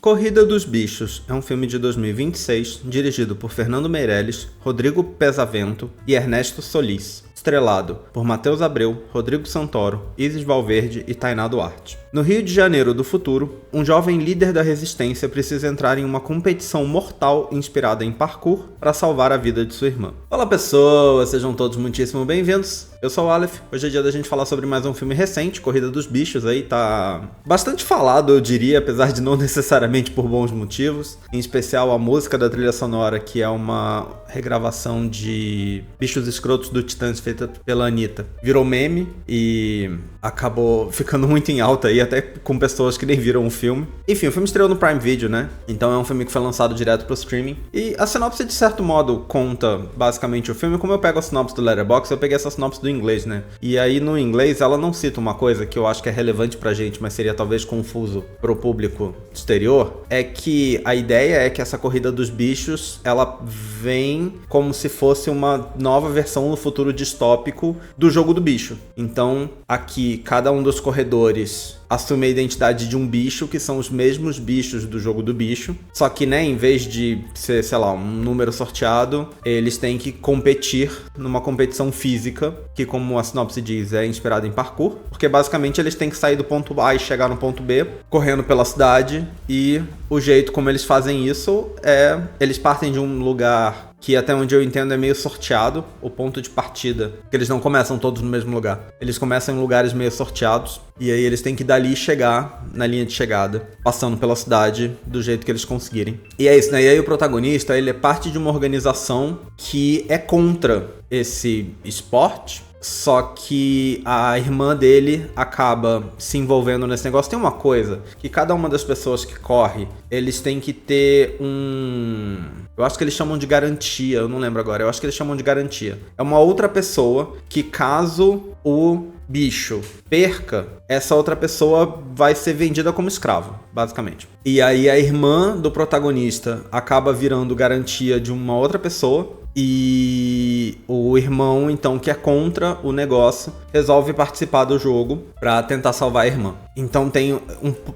Corrida dos Bichos é um filme de 2026, dirigido por Fernando Meirelles, Rodrigo Pesavento e Ernesto Solis, estrelado por Matheus Abreu, Rodrigo Santoro, Isis Valverde e Tainá Duarte. No Rio de Janeiro do futuro, um jovem líder da resistência precisa entrar em uma competição mortal inspirada em parkour para salvar a vida de sua irmã. Olá pessoas, sejam todos muitíssimo bem-vindos. Eu sou o Aleph, hoje é dia da gente falar sobre mais um filme recente, Corrida dos Bichos, aí tá bastante falado, eu diria, apesar de não necessariamente por bons motivos. Em especial a música da trilha sonora, que é uma regravação de Bichos Escrotos do Titãs, feita pela Anitta. Virou meme e acabou ficando muito em alta aí, até com pessoas que nem viram o filme. Enfim, o filme estreou no Prime Video, né? Então é um filme que foi lançado direto pro streaming. E a sinopse, de certo modo, conta basicamente o filme. Como eu pego a sinopse do Letterboxd, eu peguei essa sinopse do inglês, né? E aí no inglês ela não cita uma coisa que eu acho que é relevante pra gente, mas seria talvez confuso pro público exterior, é que a ideia é que essa Corrida dos Bichos, ela vem como se fosse uma nova versão no futuro distópico do Jogo do Bicho. Então, aqui, cada um dos corredores assume a identidade de um bicho, que são os mesmos bichos do Jogo do Bicho. Só que, né, em vez de ser, sei lá, um número sorteado, eles têm que competir numa competição física, que, como a sinopse diz, é inspirada em parkour. Porque, basicamente, eles têm que sair do ponto A e chegar no ponto B, correndo pela cidade. E o jeito como eles fazem isso é... eles partem de um lugar que, até onde eu entendo, é meio sorteado, o ponto de partida, porque eles não começam todos no mesmo lugar. Eles começam em lugares meio sorteados, e aí eles têm que dali chegar na linha de chegada, passando pela cidade do jeito que eles conseguirem. E é isso, né? E aí o protagonista, ele é parte de uma organização que é contra esse esporte, só que a irmã dele acaba se envolvendo nesse negócio. Tem uma coisa, que cada uma das pessoas que corre, eles têm que ter eu acho que eles chamam de garantia, eu não lembro agora, eu acho que eles chamam de garantia. É uma outra pessoa que, caso o bicho perca, essa outra pessoa vai ser vendida como escravo, basicamente. E aí a irmã do protagonista acaba virando garantia de uma outra pessoa, e o irmão, então, que é contra o negócio, resolve participar do jogo pra tentar salvar a irmã. Então tem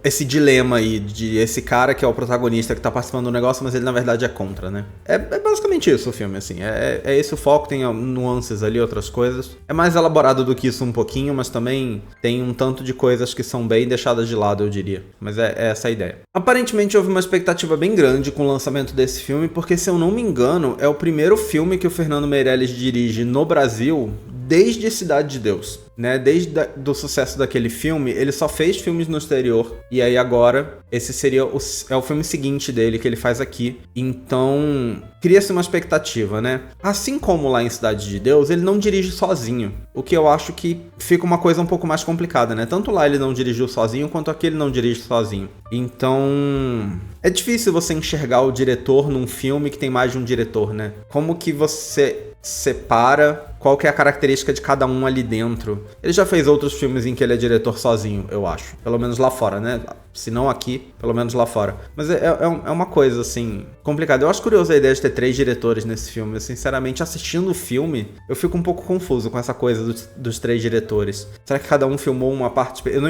esse dilema aí de esse cara que é o protagonista que tá participando do negócio, mas ele na verdade é contra, né? É basicamente isso o filme, assim. É esse o foco, tem nuances ali, outras coisas. É mais elaborado do que isso um pouquinho, mas também tem um tanto de coisas que são bem deixadas de lado, eu diria. Mas é essa a ideia. Aparentemente houve uma expectativa bem grande com o lançamento desse filme, porque, se eu não me engano, é o primeiro filme que o Fernando Meirelles dirige no Brasil desde Cidade de Deus, né? Desde do sucesso daquele filme, ele só fez filmes no exterior. E aí agora, esse seria o filme seguinte dele, que ele faz aqui. Então, cria-se uma expectativa, né? Assim como lá em Cidade de Deus, ele não dirige sozinho. O que eu acho que fica uma coisa um pouco mais complicada, né? Tanto lá ele não dirigiu sozinho, quanto aqui ele não dirige sozinho. Então, é difícil você enxergar o diretor num filme que tem mais de um diretor, né? Como que você separa qual que é a característica de cada um ali dentro? Ele já fez outros filmes em que ele é diretor sozinho, eu acho. Pelo menos lá fora, né? Se não aqui, pelo menos lá fora. Mas é uma coisa, assim, complicada. Eu acho curioso a ideia de ter 3 diretores nesse filme. Eu, sinceramente, assistindo o filme, eu fico um pouco confuso com essa coisa dos 3 diretores. Será que cada um filmou uma parte... Eu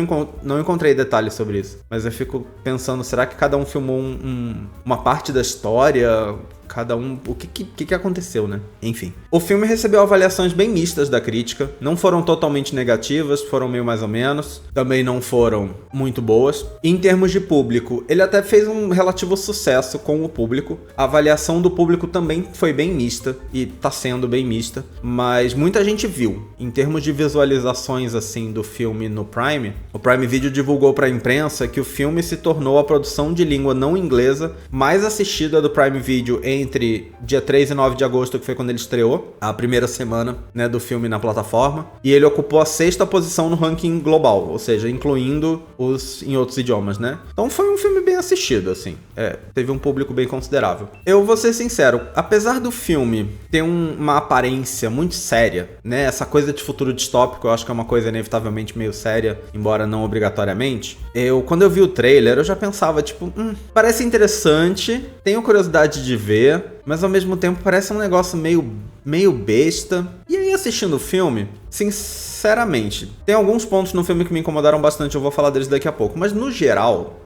não encontrei detalhes sobre isso. Mas eu fico pensando, será que cada um filmou uma parte da história? Cada um... O que aconteceu, né? Enfim. O filme recebeu avaliações bem mistas da crítica. Não foram totalmente negativas, foram meio mais ou menos. Também não foram muito boas. Em termos de público, ele até fez um relativo sucesso com o público. A avaliação do público também foi bem mista, e tá sendo bem mista. Mas muita gente viu. Em termos de visualizações, assim, do filme no Prime, o Prime Video divulgou pra imprensa que o filme se tornou a produção de língua não inglesa mais assistida do Prime Video entre dia 3 e 9 de agosto, que foi quando ele estreou, a primeira semana, né, do filme na plataforma, e ele ocupou a 6ª posição no ranking global, ou seja, incluindo os em outros idiomas, né? Então foi um filme bem assistido, assim, teve um público bem considerável. Eu vou ser sincero, apesar do filme ter uma aparência muito séria, né, essa coisa de futuro distópico, eu acho que é uma coisa inevitavelmente meio séria, embora não obrigatoriamente, quando eu vi o trailer, eu já pensava, tipo, parece interessante, tenho curiosidade de ver, mas ao mesmo tempo parece um negócio meio besta. E aí, assistindo o filme, Sinceramente, tem alguns pontos no filme que me incomodaram bastante, eu vou falar deles daqui a pouco. Mas no geral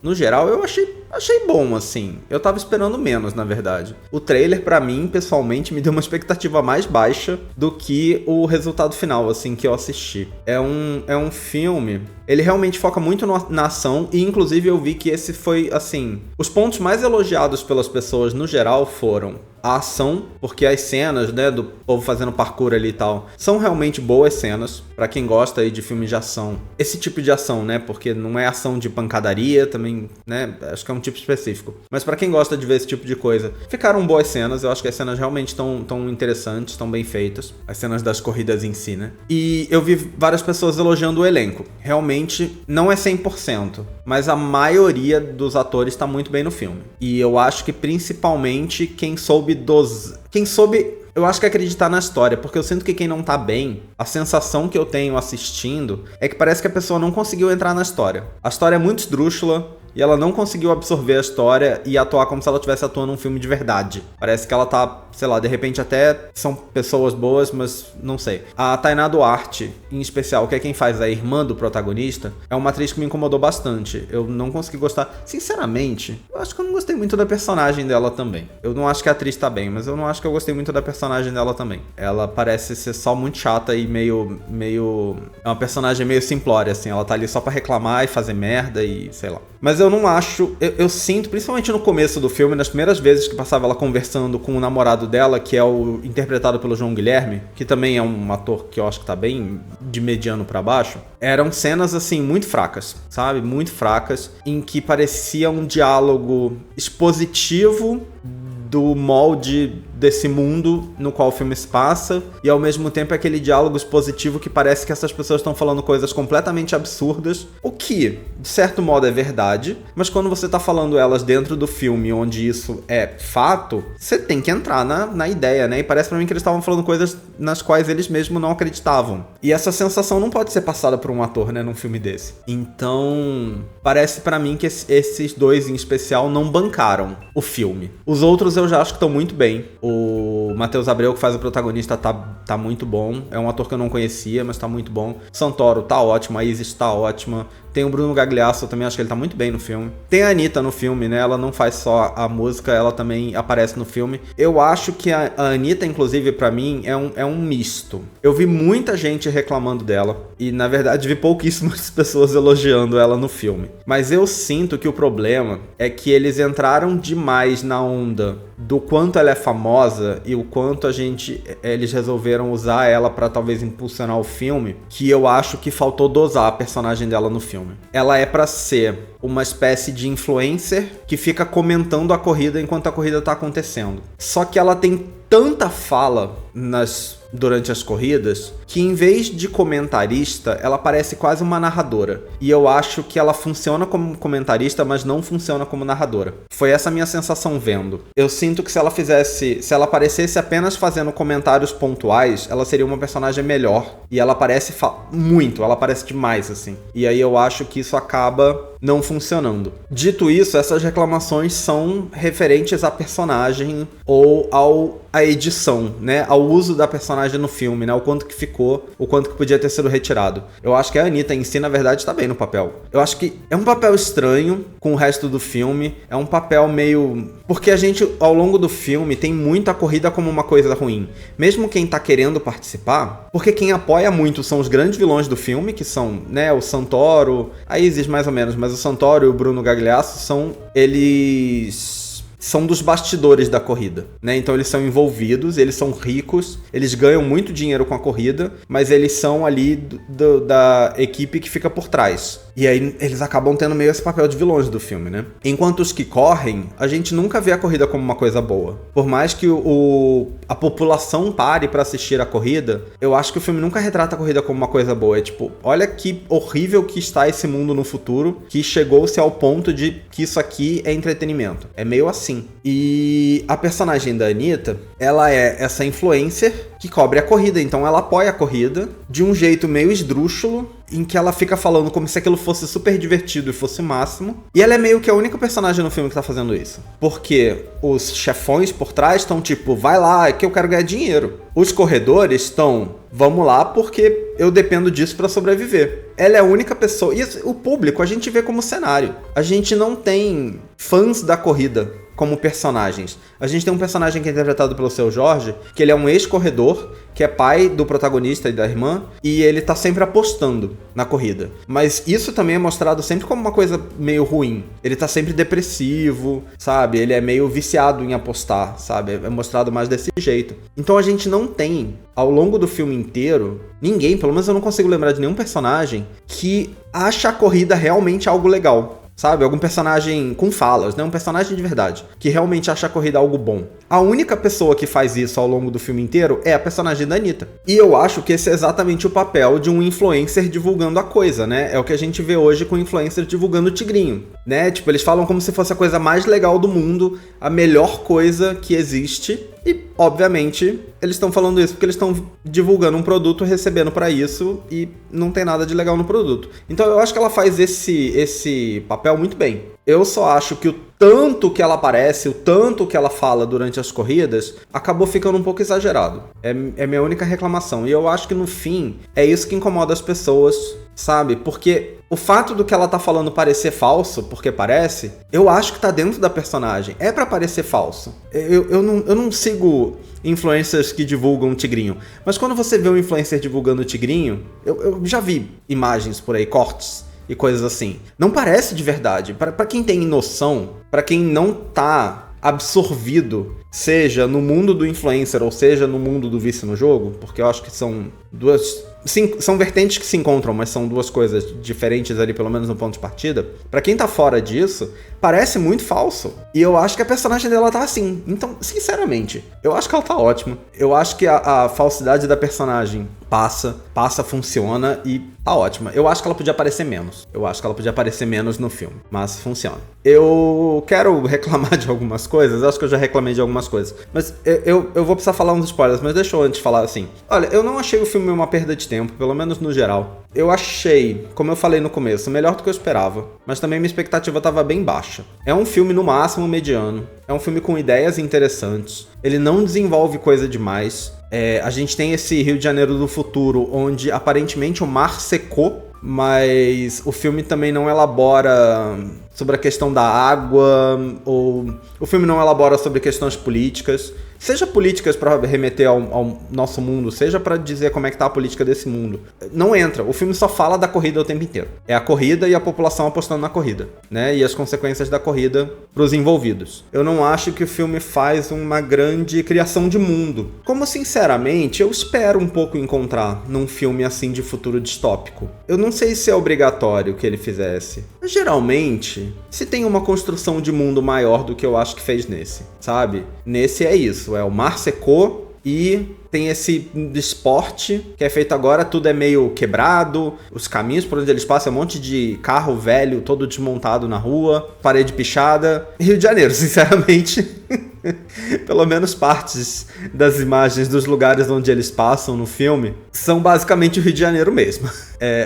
eu achei bom, assim. Eu tava esperando menos, na verdade. O trailer, pra mim, pessoalmente, me deu uma expectativa mais baixa do que o resultado final, assim, que eu assisti. É um filme... Ele realmente foca muito na ação e, inclusive, eu vi que esse foi, assim... Os pontos mais elogiados pelas pessoas, no geral, foram a ação, porque as cenas, né, do povo fazendo parkour ali e tal, são realmente boas cenas, pra quem gosta aí de filmes de ação. Esse tipo de ação, né, porque não é ação de pancadaria, também, né, acho que é um tipo específico. Mas pra quem gosta de ver esse tipo de coisa, ficaram boas cenas, eu acho que as cenas realmente estão interessantes, estão bem feitas. As cenas das corridas em si, né. E eu vi várias pessoas elogiando o elenco. Realmente, não é 100%, mas a maioria dos atores tá muito bem no filme. E eu acho que principalmente quem soube eu acho que acreditar na história, porque eu sinto que quem não tá bem, a sensação que eu tenho assistindo é que parece que a pessoa não conseguiu entrar na história. A história é muito esdrúxula e ela não conseguiu absorver a história e atuar como se ela estivesse atuando um filme de verdade. Parece que ela tá, sei lá, de repente até são pessoas boas, mas não sei. A Tainá Duarte, em especial, que é quem faz a irmã do protagonista, é uma atriz que me incomodou bastante. Eu não consegui gostar. Sinceramente, eu acho que eu não gostei muito da personagem dela também. Eu não acho que a atriz tá bem, mas eu não acho que eu gostei muito da personagem dela também. Ela parece ser só muito chata e meio... É uma personagem meio simplória, assim. Ela tá ali só pra reclamar e fazer merda e sei lá. Mas eu não acho... Eu sinto, principalmente no começo do filme, nas primeiras vezes que passava ela conversando com o namorado dela, que é o interpretado pelo João Guilherme, que também é um ator que eu acho que tá bem de mediano pra baixo, eram cenas, assim, muito fracas, sabe? Muito fracas, em que parecia um diálogo expositivo do molde desse mundo no qual o filme se passa, e ao mesmo tempo é aquele diálogo expositivo que parece que essas pessoas estão falando coisas completamente absurdas, o que, de certo modo, é verdade, mas quando você tá falando elas dentro do filme onde isso é fato, você tem que entrar na ideia, né? E parece pra mim que eles estavam falando coisas nas quais eles mesmos não acreditavam. E essa sensação não pode ser passada por um ator, né, num filme desse. Então, parece pra mim que esses dois em especial não bancaram o filme. Os outros eu já acho que estão muito bem. O Matheus Abreu, que faz o protagonista, tá muito bom. É um ator que eu não conhecia, mas tá muito bom. Santoro tá ótimo, a Isis tá ótima. Tem o Bruno Gagliasso, eu também acho que ele tá muito bem no filme. Tem a Anitta no filme, né? Ela não faz só a música, ela também aparece no filme. Eu acho que a Anitta, inclusive, pra mim, é um misto. Eu vi muita gente reclamando dela. E, na verdade, vi pouquíssimas pessoas elogiando ela no filme. Mas eu sinto que o problema é que eles entraram demais na onda do quanto ela é famosa e o quanto eles resolveram usar ela pra talvez impulsionar o filme, que eu acho que faltou dosar a personagem dela no filme. Ela é pra ser uma espécie de influencer que fica comentando a corrida enquanto a corrida tá acontecendo. Só que ela tem tanta fala durante as corridas que, em vez de comentarista, ela parece quase uma narradora. E eu acho que ela funciona como comentarista, mas não funciona como narradora. Foi essa a minha sensação vendo. Eu sinto que se ela aparecesse apenas fazendo comentários pontuais, ela seria uma personagem melhor. E ela aparece muito, ela aparece demais, assim. E aí eu acho que isso acaba não funcionando. Dito isso, essas reclamações são referentes à personagem ou à edição, né? Ao uso da personagem no filme, né? O quanto que ficou, o quanto que podia ter sido retirado. Eu acho que a Anitta em si, na verdade, tá bem no papel. Eu acho que é um papel estranho com o resto do filme. É um papel meio... Porque a gente, ao longo do filme, tem muito a corrida como uma coisa ruim. Mesmo quem tá querendo participar, porque quem apoia muito são os grandes vilões do filme, que são, né, o Santoro, a Isis mais ou menos, mas o Santoro e o Bruno Gagliasso são dos bastidores da corrida, né? Então eles são envolvidos, eles são ricos, eles ganham muito dinheiro com a corrida, mas eles são ali da equipe que fica por trás. E aí eles acabam tendo meio esse papel de vilões do filme, né? Enquanto os que correm, a gente nunca vê a corrida como uma coisa boa. Por mais que a população pare pra assistir a corrida, eu acho que o filme nunca retrata a corrida como uma coisa boa. É tipo, olha que horrível que está esse mundo no futuro, que chegou-se ao ponto de que isso aqui é entretenimento. É meio assim assim. E a personagem da Anitta, ela é essa influencer que cobre a corrida, então ela apoia a corrida de um jeito meio esdrúxulo, em que ela fica falando como se aquilo fosse super divertido e fosse o máximo. E ela é meio que a única personagem no filme que tá fazendo isso. Porque os chefões por trás estão tipo, vai lá, é que eu quero ganhar dinheiro. Os corredores estão, vamos lá, porque eu dependo disso pra sobreviver. Ela é a única pessoa. E o público a gente vê como cenário. A gente não tem fãs da corrida como personagens. A gente tem um personagem que é interpretado pelo Seu Jorge, que ele é um ex-corredor, que é pai do protagonista e da irmã, e ele tá sempre apostando na corrida. Mas isso também é mostrado sempre como uma coisa meio ruim. Ele tá sempre depressivo, sabe? Ele é meio viciado em apostar, sabe? É mostrado mais desse jeito. Então a gente não tem, ao longo do filme inteiro, ninguém, pelo menos eu não consigo lembrar de nenhum personagem, que acha a corrida realmente algo legal. Sabe? Algum personagem com falas, né? Um personagem de verdade, que realmente acha a corrida algo bom. A única pessoa que faz isso ao longo do filme inteiro é a personagem da Anitta. E eu acho que esse é exatamente o papel de um influencer divulgando a coisa, né? É o que a gente vê hoje com influencers divulgando o tigrinho, né? Tipo, eles falam como se fosse a coisa mais legal do mundo, a melhor coisa que existe. E, obviamente, eles estão falando isso porque eles estão divulgando um produto, recebendo pra isso, e não tem nada de legal no produto. Então eu acho que ela faz esse papel muito bem. Eu só acho que o tanto que ela aparece, o tanto que ela fala durante as corridas, acabou ficando um pouco exagerado. É minha única reclamação. E eu acho que no fim, é isso que incomoda as pessoas, sabe? Porque o fato do que ela tá falando parecer falso, porque parece, eu acho que tá dentro da personagem. É pra parecer falso. Eu não sigo influencers que divulgam tigrinho. Mas quando você vê um influencer divulgando tigrinho, eu já vi imagens por aí, cortes e coisas assim. Não parece de verdade. Pra quem tem noção, pra quem não tá absorvido, seja no mundo do influencer ou seja no mundo do vício no jogo, porque eu acho que são duas... Sim, são vertentes que se encontram, mas são duas coisas diferentes ali, pelo menos no ponto de partida. Pra quem tá fora disso, parece muito falso. E eu acho que a personagem dela tá assim. Então, sinceramente, eu acho que ela tá ótima. Eu acho que a falsidade da personagem passa, funciona e tá ótima. Eu acho que ela podia aparecer menos. Eu acho que ela podia aparecer menos no filme, mas funciona. Eu quero reclamar de algumas coisas, acho que eu já reclamei de algumas coisas. Mas eu vou precisar falar uns spoilers, mas deixa eu antes falar assim. Olha, eu não achei o filme uma perda de tempo, pelo menos no geral. Eu achei, como eu falei no começo, melhor do que eu esperava, mas também minha expectativa estava bem baixa. É um filme no máximo mediano, é um filme com ideias interessantes, ele não desenvolve coisa demais. A gente tem esse Rio de Janeiro do futuro, onde aparentemente o mar secou, mas o filme também não elabora sobre a questão da água, ou o filme não elabora sobre questões políticas, seja políticas para remeter ao nosso mundo, seja para dizer como é que tá a política desse mundo. Não entra, o filme só fala da corrida o tempo inteiro. É a corrida e a população apostando na corrida, né? E as consequências da corrida pros envolvidos. Eu não acho que o filme faz uma grande criação de mundo. Como, sinceramente, eu espero um pouco encontrar num filme assim de futuro distópico. Eu não sei se é obrigatório que ele fizesse. Mas, geralmente, se tem uma construção de mundo maior do que eu acho que fez nesse, sabe? Nesse é isso, o mar secou e tem esse esporte que é feito agora, tudo é meio quebrado, os caminhos por onde eles passam, um monte de carro velho, todo desmontado na rua, parede pichada. Rio de Janeiro, sinceramente. Pelo menos partes das imagens dos lugares onde eles passam no filme são basicamente o Rio de Janeiro mesmo.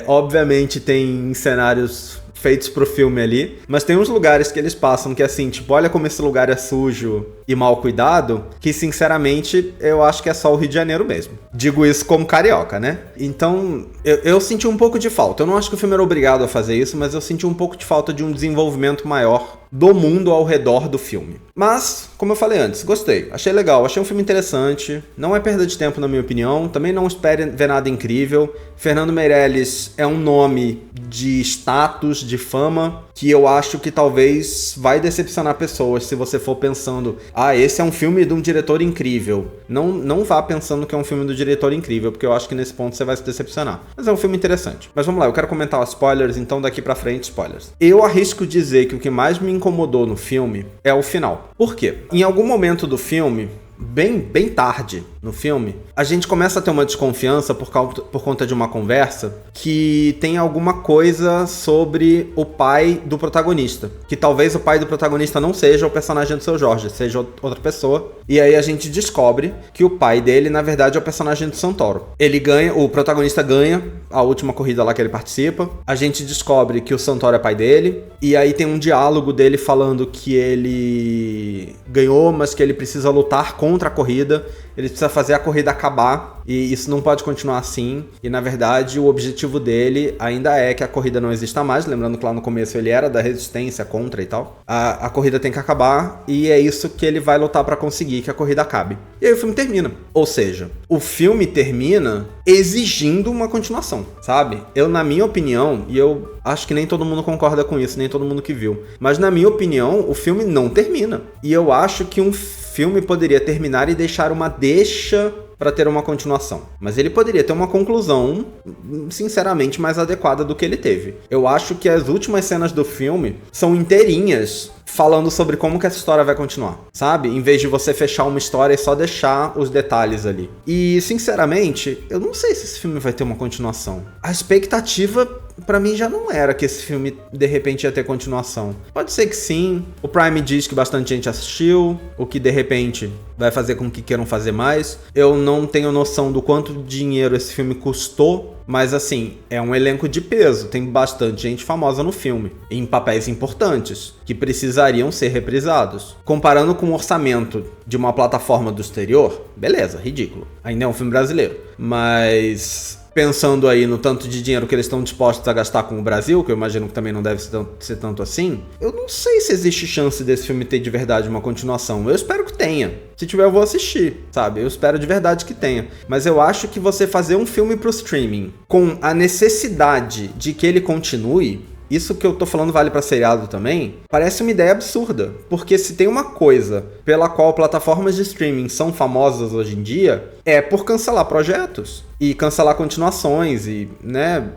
Obviamente tem cenários feitos pro filme ali, mas tem uns lugares que eles passam que é assim, tipo, olha como esse lugar é sujo e mal cuidado, que sinceramente eu acho que é só o Rio de Janeiro mesmo. Digo isso como carioca, né? Então, eu senti um pouco de falta. Eu não acho que o filme era obrigado a fazer isso, mas eu senti um pouco de falta de um desenvolvimento maior do mundo ao redor do filme. Mas, como eu falei antes, gostei. Achei legal, achei um filme interessante. Não é perda de tempo, na minha opinião. Também não espere ver nada incrível. Fernando Meirelles é um nome de status, de fama, que eu acho que talvez vai decepcionar pessoas se você for pensando, esse é um filme de um diretor incrível. Não vá pensando que é um filme do diretor incrível, porque eu acho que nesse ponto você vai se decepcionar. Mas é um filme interessante. Mas vamos lá, eu quero comentar os spoilers, então daqui pra frente, spoilers. Eu arrisco dizer que o que mais me incomodou no filme é o final. Por quê? Em algum momento do filme, bem tarde no filme, a gente começa a ter uma desconfiança por conta de uma conversa que tem alguma coisa sobre o pai do protagonista. Que talvez o pai do protagonista não seja o personagem do Seu Jorge, seja outra pessoa. E aí a gente descobre que o pai dele, na verdade, é o personagem do Santoro. O protagonista ganha a última corrida lá que ele participa. A gente descobre que o Santoro é pai dele. E aí tem um diálogo dele falando que ele ganhou, mas que ele precisa lutar contra a corrida. Ele precisa fazer a corrida acabar e isso não pode continuar assim. E na verdade o objetivo dele ainda é que a corrida não exista mais. Lembrando que lá no começo ele era da resistência contra e tal. A corrida tem que acabar e é isso que ele vai lutar pra conseguir, que a corrida acabe. E aí o filme termina. Ou seja, o filme termina exigindo uma continuação, sabe? Na minha opinião, e eu acho que nem todo mundo concorda com isso, nem todo mundo que viu, mas na minha opinião o filme não termina. E eu acho que um filme poderia terminar e deixar uma deixa para ter uma continuação. Mas ele poderia ter uma conclusão, sinceramente, mais adequada do que ele teve. Eu acho que as últimas cenas do filme são inteirinhas falando sobre como que essa história vai continuar, sabe? Em vez de você fechar uma história e só deixar os detalhes ali. E, sinceramente, eu não sei se esse filme vai ter uma continuação. A expectativa, pra mim, já não era que esse filme, de repente, ia ter continuação. Pode ser que sim. O Prime diz que bastante gente assistiu, o que, de repente, vai fazer com que queiram fazer mais. Eu não tenho noção do quanto dinheiro esse filme custou, mas assim, é um elenco de peso, tem bastante gente famosa no filme, em papéis importantes, que precisariam ser reprisados. Comparando com o orçamento de uma plataforma do exterior, beleza, ridículo. Ainda é um filme brasileiro, mas pensando aí no tanto de dinheiro que eles estão dispostos a gastar com o Brasil, que eu imagino que também não deve ser tanto assim, eu não sei se existe chance desse filme ter de verdade uma continuação. Eu espero que tenha. Se tiver, eu vou assistir, sabe? Eu espero de verdade que tenha. Mas eu acho que você fazer um filme pro streaming com a necessidade de que ele continue, isso que eu tô falando vale pra seriado também, parece uma ideia absurda. Porque se tem uma coisa pela qual plataformas de streaming são famosas hoje em dia, é por cancelar projetos. E cancelar continuações e, né,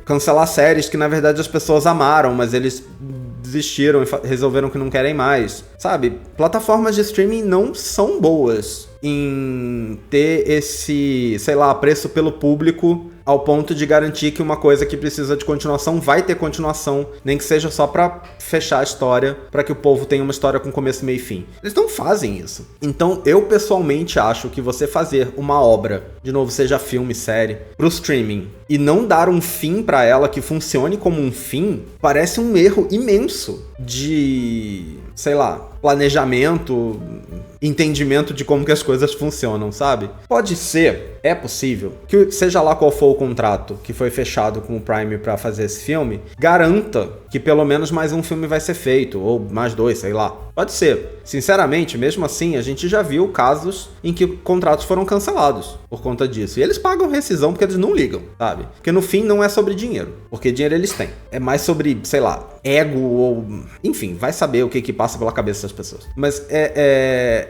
cancelar séries que na verdade as pessoas amaram, mas eles desistiram e resolveram que não querem mais. Sabe? Plataformas de streaming não são boas em ter esse, sei lá, apreço pelo público ao ponto de garantir que uma coisa que precisa de continuação vai ter continuação, nem que seja só pra fechar a história, pra que o povo tenha uma história com começo, meio e fim. Eles não fazem isso. Então, eu pessoalmente acho que você fazer uma obra, de novo, seja filme, série, pro streaming, e não dar um fim pra ela que funcione como um fim, parece um erro imenso de, sei lá, planejamento, entendimento de como que as coisas funcionam, sabe? Pode ser, é possível, que seja lá qual for o contrato que foi fechado com o Prime pra fazer esse filme, garanta que pelo menos mais um filme vai ser feito, ou mais 2, sei lá. Pode ser. Sinceramente, mesmo assim, a gente já viu casos em que contratos foram cancelados por conta disso. E eles pagam rescisão porque eles não ligam, sabe? Porque no fim não é sobre dinheiro, porque dinheiro eles têm. É mais sobre, sei lá, ego ou... Enfim, vai saber o que passa pela cabeça das pessoas. Mas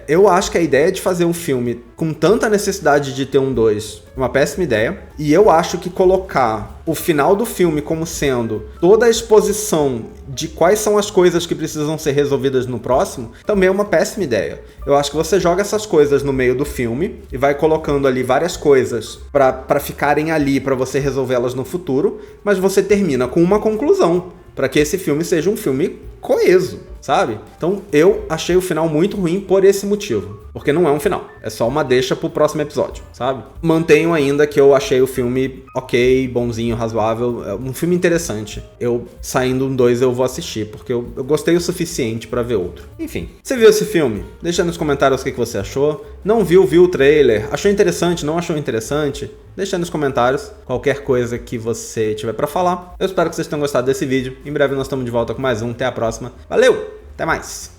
eu acho que a ideia de fazer um filme com tanta necessidade de ter um 2 é uma péssima ideia. E eu acho que colocar o final do filme como sendo toda a exposição de quais são as coisas que precisam ser resolvidas no próximo, também é uma péssima ideia. Eu acho que você joga essas coisas no meio do filme e vai colocando ali várias coisas pra ficarem ali, pra você resolvê-las no futuro, mas você termina com uma conclusão, pra que esse filme seja um filme coeso, sabe? Então eu achei o final muito ruim por esse motivo, porque não é um final, é só uma deixa pro próximo episódio, sabe? Mantenho ainda que eu achei o filme ok, bonzinho, razoável, é um filme interessante. Eu, saindo um 2, eu vou assistir, porque eu gostei o suficiente pra ver outro. Enfim, você viu esse filme? Deixa nos comentários o que você achou. Não viu, viu o trailer? Achou interessante, não achou interessante? Deixa aí nos comentários qualquer coisa que você tiver pra falar. Eu espero que vocês tenham gostado desse vídeo. Em breve nós estamos de volta com mais um. Até a próxima. Valeu! Até mais!